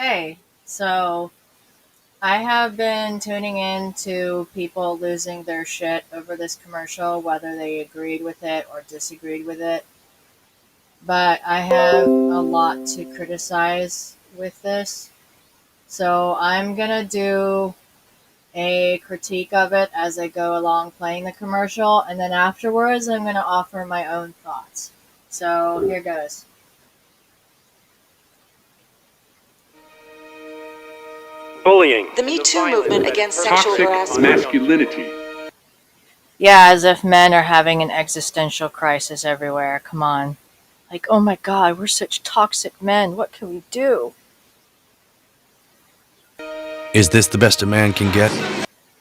Hey, so I have been tuning in to people losing their shit over this commercial, whether they agreed with it or disagreed with it. But I have a lot to criticize with this. So I'm gonna do a critique of it as I go along playing the commercial, and then afterwards I'm gonna offer my own thoughts. So here goes. Bullying. The Me Too movement against sexual Toxic harassment. masculinity. Yeah, as if men are having an existential crisis everywhere. Come on. Like, oh my god, we're such toxic men. What can we do? Is this the best a man can get?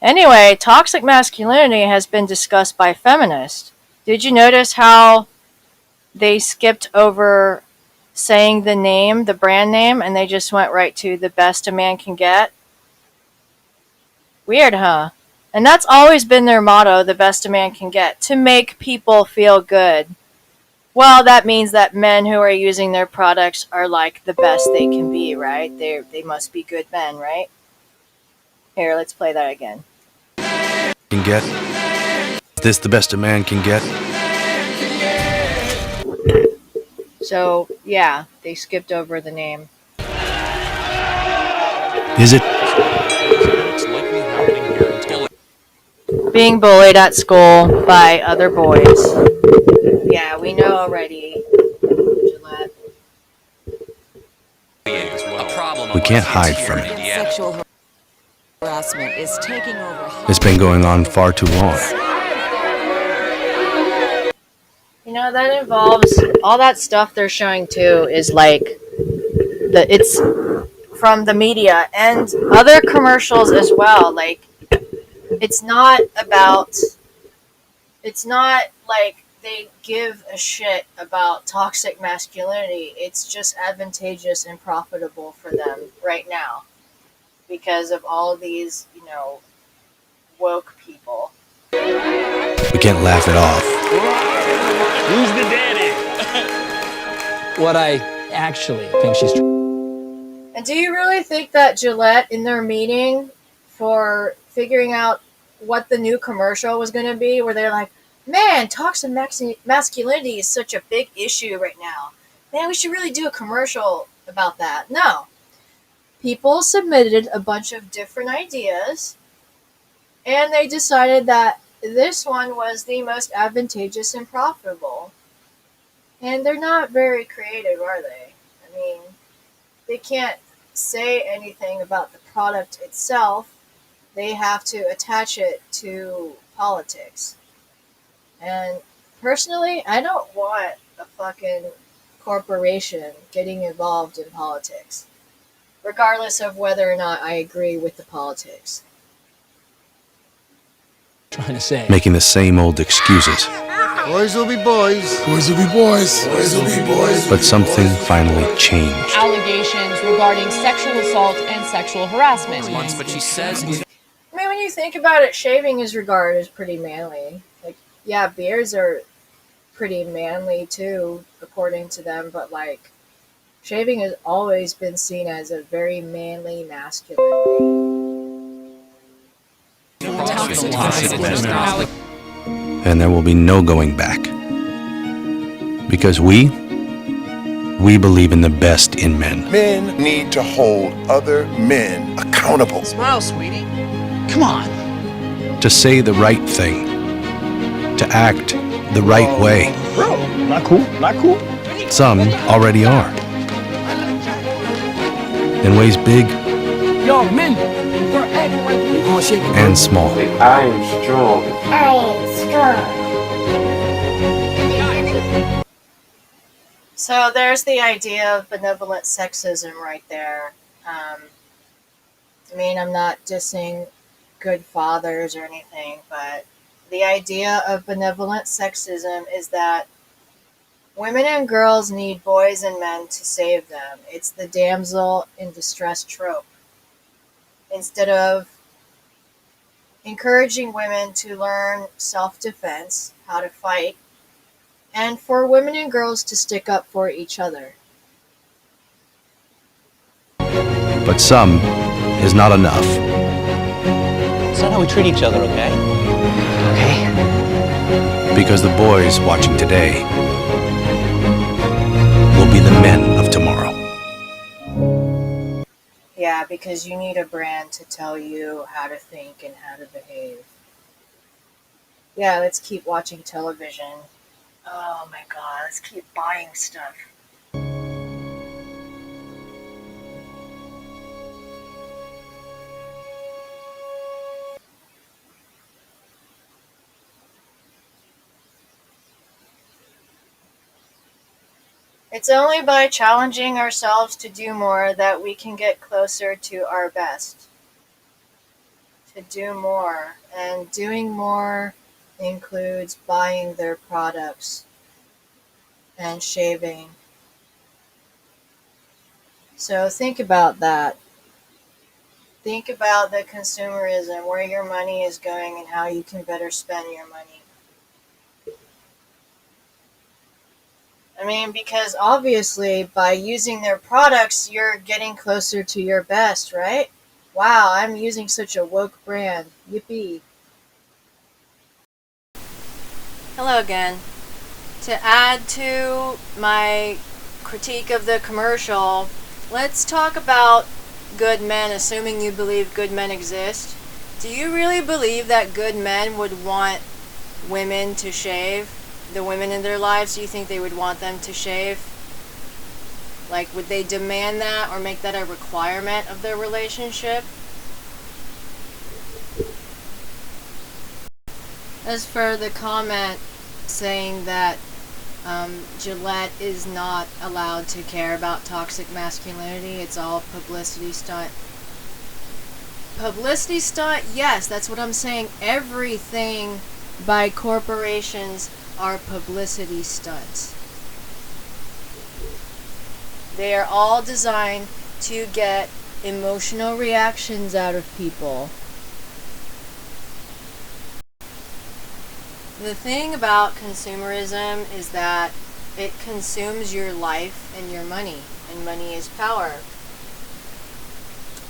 Anyway, toxic masculinity has been discussed by feminists. Did you notice how they skipped over saying the name, the brand name, and they just went right to the best a man can get? Weird, huh? And that's always been their motto, the best a man can get, to make people feel good. Well, that means that men who are using their products are like the best they can be, right? They must be good men, right? Here, let's play that again. Can get? Is this the best a man can get? So, yeah, they skipped over the name. Is it? Being bullied at school by other boys. Yeah, we know already, Gillette. We can't hide from it. Sexual harassment is taking over. It's been going on far too long. You know, that involves all that stuff they're showing too is like it's from the media and other commercials as well. Like it's not like they give a shit about toxic masculinity. It's just advantageous and profitable for them right now because of all these, woke people. We can't laugh it off. Who's the daddy? What I actually think she's. And do you really think that Gillette, in their meeting for figuring out what the new commercial was going to be, where they're like, man, toxic masculinity is such a big issue right now. Man, we should really do a commercial about that. No. People submitted a bunch of different ideas, and they decided that this one was the most advantageous and profitable. And they're not very creative, are they? I mean, they can't say anything about the product itself. They have to attach it to politics. And personally, I don't want a fucking corporation getting involved in politics, regardless of whether or not I agree with the politics. Trying to say. Making the same old excuses. Boys will be boys. Boys will be boys. Boys will be boys. But something finally changed. Allegations regarding sexual assault and sexual harassment. But she says. I mean, when you think about it, shaving is regarded as pretty manly. Like, yeah, beards are pretty manly too, according to them, but like, shaving has always been seen as a very manly, masculine thing. And there will be no going back. Because we believe in the best in men. Men need to hold other men accountable. Smile, sweetie. Come on. To say the right thing. To act the right way. Bro, not cool. Not cool. Some already are. In ways big Yo, men. We're acting like we gonna shake it. and small. I am strong. So there's the idea of benevolent sexism right there. I mean, I'm not dissing good fathers or anything, but the idea of benevolent sexism is that women and girls need boys and men to save them. It's the damsel in distress trope. Instead of encouraging women to learn self-defense, how to fight, and for women and girls to stick up for each other. but some is not enough. It's not how we treat each other, okay? Okay. Because the boys watching today will be the men of tomorrow. Yeah, because you need a brand to tell you how to think and how to behave. Yeah, let's keep watching television. Oh my god, let's keep buying stuff. It's only by challenging ourselves to do more that we can get closer to our best. To do more. And doing more includes buying their products and shaving. So think about that. Think about the consumerism, where your money is going and how you can better spend your money. I mean, because obviously by using their products, you're getting closer to your best, right? Wow, I'm using such a woke brand. Yippee. Hello again. To add to my critique of the commercial, let's talk about good men, assuming you believe good men exist. Do you really believe that good men would want women to shave? The women in their lives, do you think they would want them to shave? Like, would they demand that or make that a requirement of their relationship? As for the comment saying that Gillette is not allowed to care about toxic masculinity, it's all publicity stunt. Publicity stunt? Yes, that's what I'm saying. Everything by corporations are publicity stunts. They are all designed to get emotional reactions out of people. The thing about consumerism is that it consumes your life and your money, and money is power.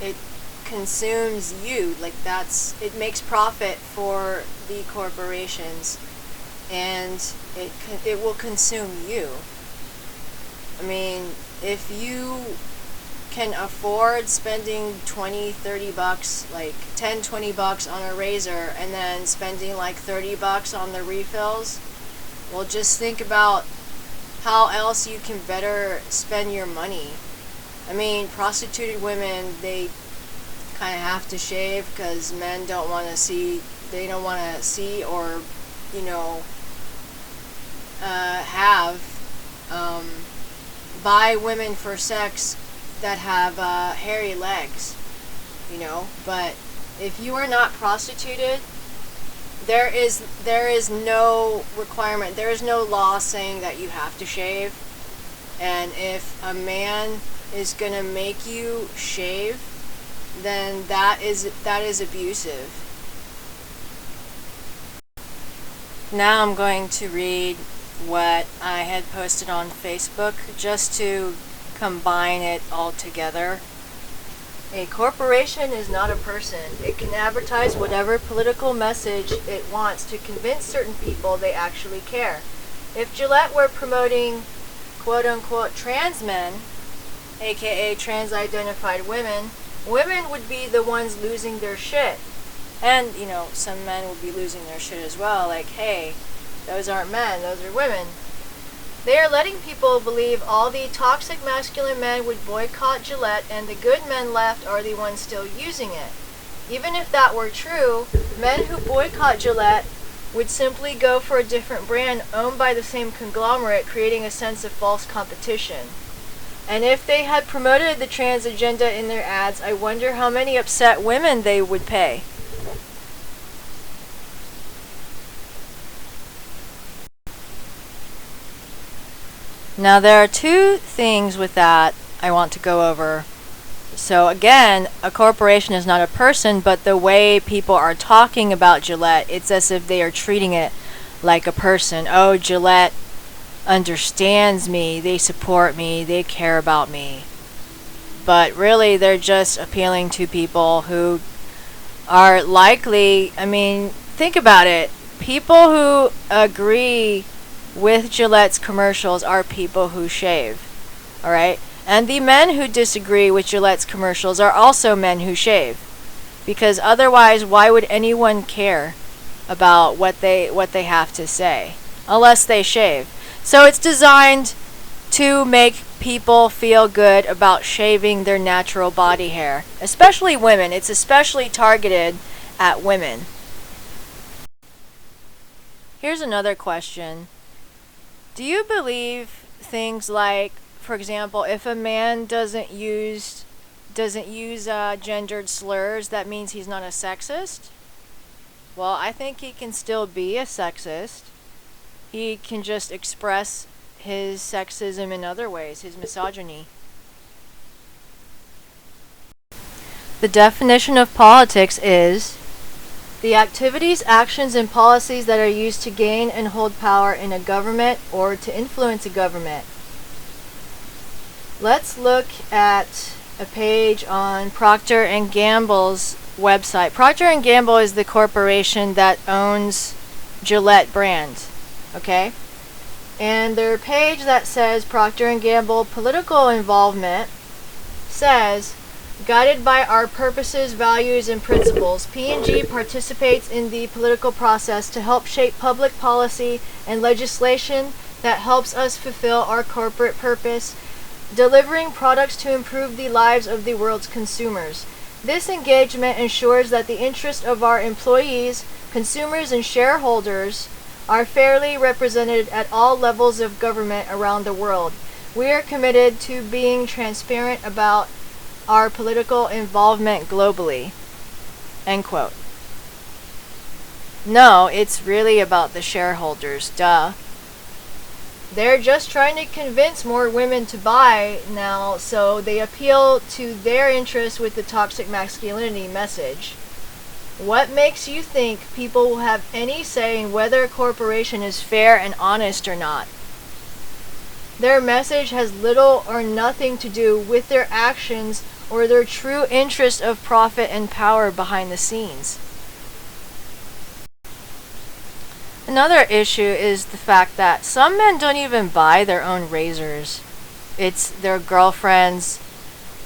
It consumes you, it makes profit for the corporations. And it will consume you. I mean, if you can afford spending $20-$30, like $10-$20 on a razor, and then spending like $30 on the refills, well, just think about how else you can better spend your money. I mean, prostituted women, they kind of have to shave because men don't want to see, or, you know, buy women for sex that have hairy legs, you know. But if you are not prostituted, there is no requirement, there is no law saying that you have to shave. And if a man is gonna make you shave, then that is abusive. Now I'm going to read what I had posted on Facebook just to combine it all together. A corporation is not a person. It can advertise whatever political message it wants to convince certain people they actually care. If Gillette were promoting quote-unquote trans men, aka trans-identified women, women would be the ones losing their shit. And, you know, some men would be losing their shit as well, like, hey, those aren't men, those are women. They are letting people believe all the toxic masculine men would boycott Gillette and the good men left are the ones still using it. Even if that were true, men who boycott Gillette would simply go for a different brand owned by the same conglomerate, creating a sense of false competition. And if they had promoted the trans agenda in their ads, I wonder how many upset women they would pay. Now there are two things with that I want to go over. So again, a corporation is not a person, but the way people are talking about Gillette, it's as if they are treating it like a person. Oh, Gillette understands me, they support me, they care about me. but really they're just appealing to people who are likely, I mean, think about it. People who agree with Gillette's commercials are people who shave. Alright? And the men who disagree with Gillette's commercials are also men who shave. Because otherwise, why would anyone care about what they have to say? Unless they shave. So it's designed to make people feel good about shaving their natural body hair. Especially women. It's especially targeted at women. Here's another question. Do you believe things like, for example, if a man doesn't use gendered slurs, that means he's not a sexist? Well, I think he can still be a sexist. He can just express his sexism in other ways, his misogyny. The definition of politics is the activities, actions, and policies that are used to gain and hold power in a government or to influence a government. Let's look at a page on Procter & Gamble's website. Procter & Gamble is the corporation that owns Gillette brand, okay? And their page that says Procter & Gamble political involvement says, guided by our purposes, values, and principles, P&G participates in the political process to help shape public policy and legislation that helps us fulfill our corporate purpose, delivering products to improve the lives of the world's consumers. This engagement ensures that the interests of our employees, consumers, and shareholders are fairly represented at all levels of government around the world. We are committed to being transparent about our political involvement globally. End quote. No, it's really about the shareholders, duh. They're just trying to convince more women to buy now, so they appeal to their interests with the toxic masculinity message. What makes you think people will have any say in whether a corporation is fair and honest or not? Their message has little or nothing to do with their actions or their true interest of profit and power behind the scenes. Another issue is the fact that some men don't even buy their own razors. It's their girlfriends,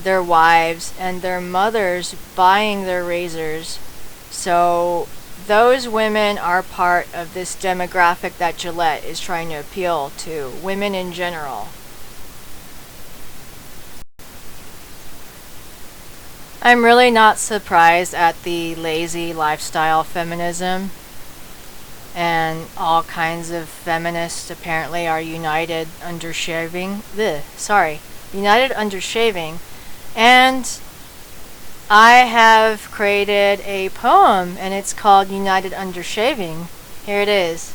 their wives, and their mothers buying their razors. So those women are part of this demographic that Gillette is trying to appeal to, women in general. I'm really not surprised at the lazy lifestyle feminism. And all kinds of feminists apparently are united under shaving. United under shaving. And I have created a poem, and it's called United Under Shaving. Here it is.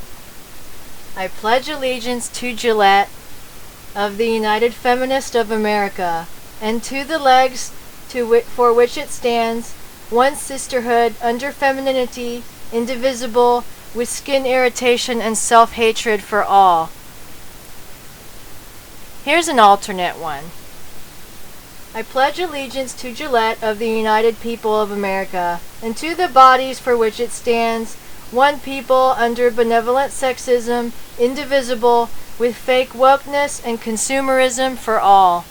I pledge allegiance to Gillette, of the United Feminists of America, and to the legs for which it stands, one sisterhood under femininity, indivisible, with skin irritation and self-hatred for all. Here's an alternate one. I pledge allegiance to Gillette of the United People of America, and to the bodies for which it stands, one people under benevolent sexism, indivisible, with fake wokeness and consumerism for all.